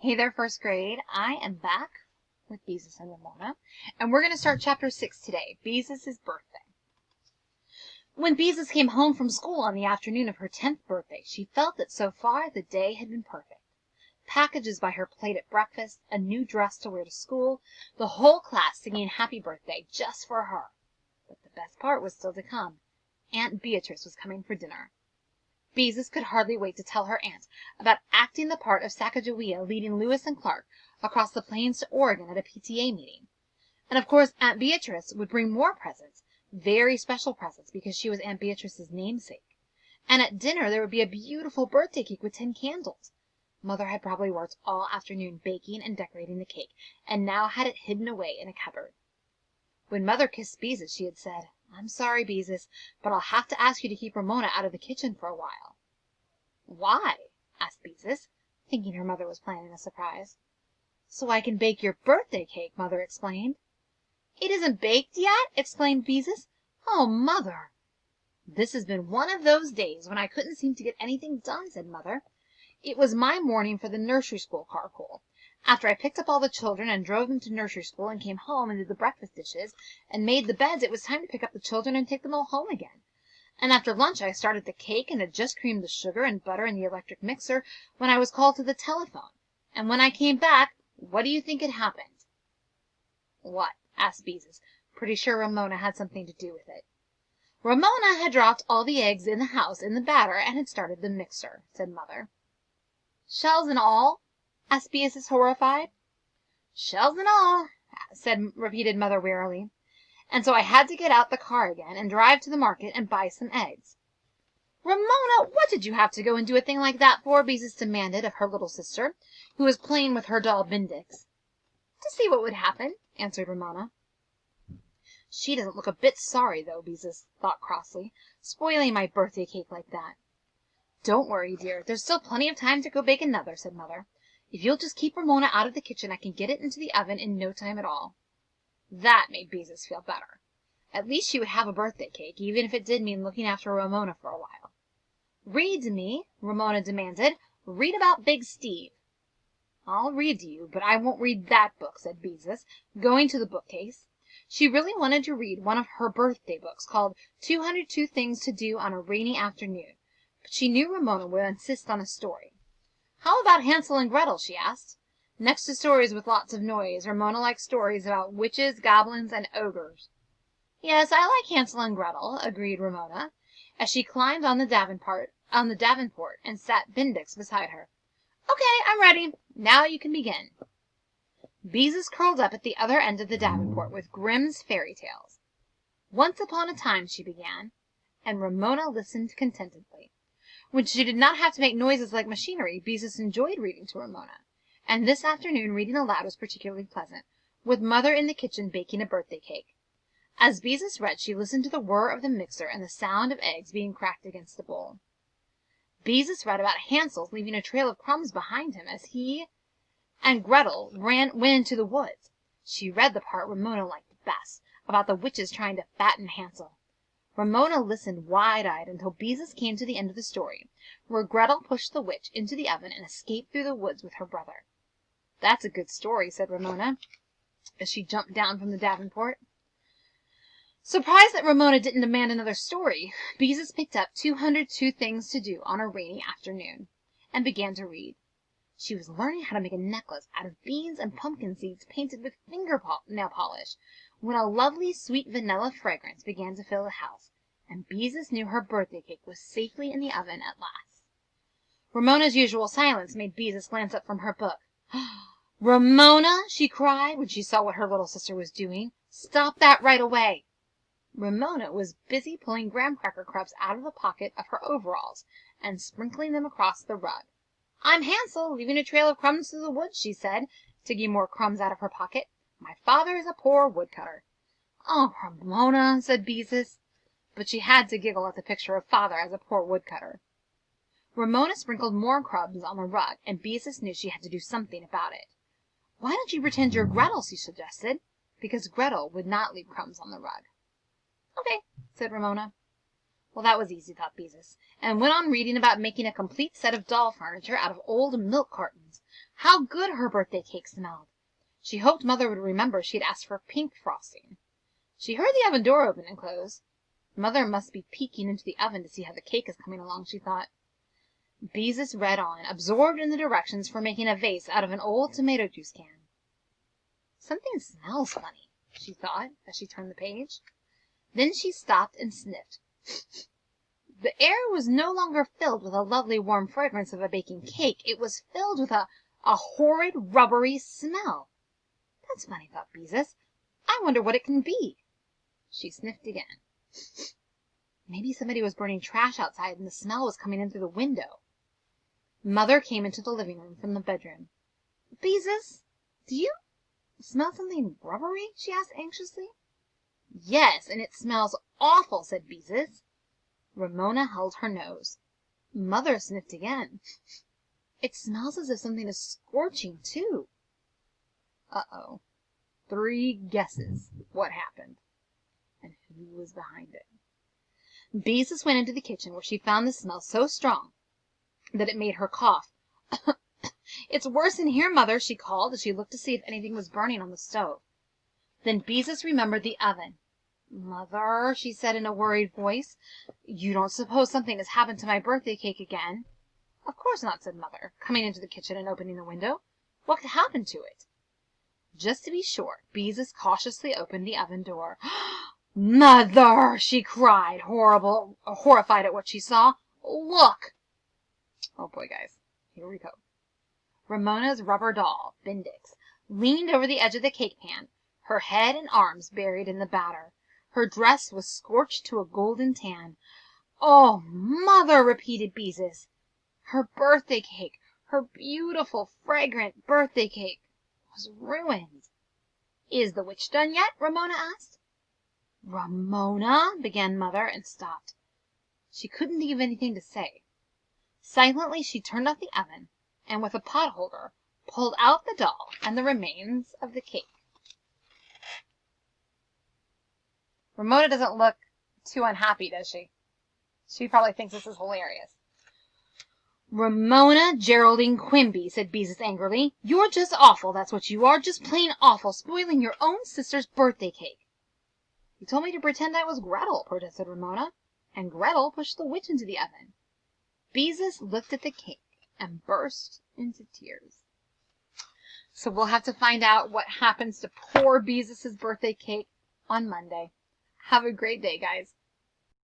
Hey there, first grade. I am back with Beezus and Ramona, and we're going to start chapter 6 today, Beezus' birthday. When Beezus came home from school on the afternoon of her 10th birthday, she felt that so far the day had been perfect. Packages by her plate at breakfast, a new dress to wear to school, the whole class singing happy birthday just for her. But the best part was still to come. Aunt Beatrice was coming for dinner. Beezus could hardly wait to tell her aunt about acting the part of Sacagawea leading Lewis and Clark across the plains to Oregon at a PTA meeting. And of course Aunt Beatrice would bring more presents, very special presents, because she was Aunt Beatrice's namesake. And at dinner there would be a beautiful birthday cake with 10 candles. Mother had probably worked all afternoon baking and decorating the cake, and now had it hidden away in a cupboard. When Mother kissed Beezus, she had said, "I'm sorry, Beezus, but I'll have to ask you to keep Ramona out of the kitchen for a while." "Why?" asked Beezus, thinking her mother was planning a surprise. "So I can bake your birthday cake," Mother explained. "It isn't baked yet!" exclaimed Beezus. "Oh, Mother!" "This has been one of those days when I couldn't seem to get anything done," said Mother. "It was my morning for the nursery school carpool. After I picked up all the children and drove them to nursery school and came home and did the breakfast dishes and made the beds, it was time to pick up the children and take them all home again. And after lunch I started the cake and had just creamed the sugar and butter in the electric mixer when I was called to the telephone. And when I came back, what do you think had happened?" "What?" asked Beezus, pretty sure Ramona had something to do with it. "Ramona had dropped all the eggs in the house in the batter and had started the mixer," said Mother. "Shells and all?" asked Beezus, horrified. "Shells and all," repeated Mother wearily. "And so I had to get out the car again and drive to the market and buy some eggs." "Ramona, what did you have to go and do a thing like that for?" Beezus demanded of her little sister, who was playing with her doll Bendix. "To see what would happen," answered Ramona. "She doesn't look a bit sorry, though," Beezus thought crossly, "spoiling my birthday cake like that." "Don't worry, dear. There's still plenty of time to go bake another," said Mother. "If you'll just keep Ramona out of the kitchen, I can get it into the oven in no time at all." That made Beezus feel better. At least she would have a birthday cake, even if it did mean looking after Ramona for a while. "Read to me," Ramona demanded. "Read about Big Steve." "I'll read to you, but I won't read that book," said Beezus, going to the bookcase. She really wanted to read one of her birthday books called 202 Things to Do on a Rainy Afternoon, but she knew Ramona would insist on a story. "How about Hansel and Gretel?" she asked. Next to stories with lots of noise, Ramona liked stories about witches, goblins, and ogres. "Yes, I like Hansel and Gretel," agreed Ramona, as she climbed on the Davenport and sat Bendix beside her. "Okay, I'm ready. Now you can begin." Beezus curled up at the other end of the Davenport with Grimm's Fairy Tales. "Once upon a time," she began, and Ramona listened contentedly. When she did not have to make noises like machinery, Beezus enjoyed reading to Ramona, and this afternoon reading aloud was particularly pleasant, with Mother in the kitchen baking a birthday cake. As Beezus read, she listened to the whir of the mixer and the sound of eggs being cracked against the bowl. Beezus read about Hansel's leaving a trail of crumbs behind him as he and Gretel went into the woods. She read the part Ramona liked best, about the witches trying to fatten Hansel. Ramona listened wide-eyed until Beezus came to the end of the story, where Gretel pushed the witch into the oven and escaped through the woods with her brother. "That's a good story," said Ramona, as she jumped down from the Davenport. Surprised that Ramona didn't demand another story, Beezus picked up 202 Things to Do on a Rainy Afternoon, and began to read. She was learning how to make a necklace out of beans and pumpkin seeds painted with nail polish, when a lovely sweet vanilla fragrance began to fill the house, and Beezus knew her birthday cake was safely in the oven at last. Ramona's usual silence made Beezus glance up from her book. "Ramona!" she cried, when she saw what her little sister was doing. "Stop that right away!" Ramona was busy pulling graham cracker crumbs out of the pocket of her overalls and sprinkling them across the rug. "I'm Hansel, leaving a trail of crumbs through the woods," she said, digging more crumbs out of her pocket. "My father is a poor woodcutter." "Oh, Ramona," said Beezus, but she had to giggle at the picture of father as a poor woodcutter. Ramona sprinkled more crumbs on the rug, and Beezus knew she had to do something about it. "Why don't you pretend you're Gretel?" she suggested, because Gretel would not leave crumbs on the rug. "Okay," said Ramona. Well, that was easy, thought Beezus, and went on reading about making a complete set of doll furniture out of old milk cartons, How good her birthday cake smelled! She hoped Mother would remember she had asked for pink frosting. She heard the oven door open and close. Mother must be peeking into the oven to see how the cake is coming along, she thought. Beezus read on, absorbed in the directions for making a vase out of an old tomato juice can. Something smells funny, she thought, as she turned the page. Then she stopped and sniffed. The air was no longer filled with a lovely warm fragrance of a baking cake. It was filled with a horrid, rubbery smell. That's funny, thought Beezus. I wonder what it can be. She sniffed again. Maybe somebody was burning trash outside and the smell was coming in through the window. Mother came into the living room from the bedroom. Beezus, do you smell something rubbery? She asked anxiously. Yes, and it smells awful, said Beezus. Ramona held her nose. Mother sniffed again. It smells as if something is scorching, too. Uh-oh. 3 guesses what happened and who was behind it. Beezus went into the kitchen, where she found the smell so strong that it made her cough. It's worse in here, Mother, she called as she looked to see if anything was burning on the stove. Then Beezus remembered the oven. Mother, she said in a worried voice, you don't suppose something has happened to my birthday cake again? Of course not, said Mother, coming into the kitchen and opening the window. What could happen to it? Just to be sure, Beezus cautiously opened the oven door. Mother, she cried, horrified at what she saw. Look! Oh boy, guys, here we go. Ramona's rubber doll, Bendix, leaned over the edge of the cake pan, her head and arms buried in the batter. Her dress was scorched to a golden tan. Oh, Mother, repeated Beezus. Her birthday cake, her beautiful, fragrant birthday cake, was ruined. Is the witch done yet? Ramona asked. Ramona, began Mother, and stopped. She couldn't think of anything to say. Silently she turned off the oven, and with a pot holder pulled out the doll and the remains of the cake. Ramona doesn't look too unhappy, does she? She probably thinks this is hilarious. Ramona Geraldine Quimby, said Beezus angrily. You're just awful, that's what you are, just plain awful, spoiling your own sister's birthday cake. You told me to pretend I was Gretel, protested Ramona, and Gretel pushed the witch into the oven. Beezus looked at the cake and burst into tears. So we'll have to find out what happens to poor Beezus' birthday cake on Monday. Have a great day, guys.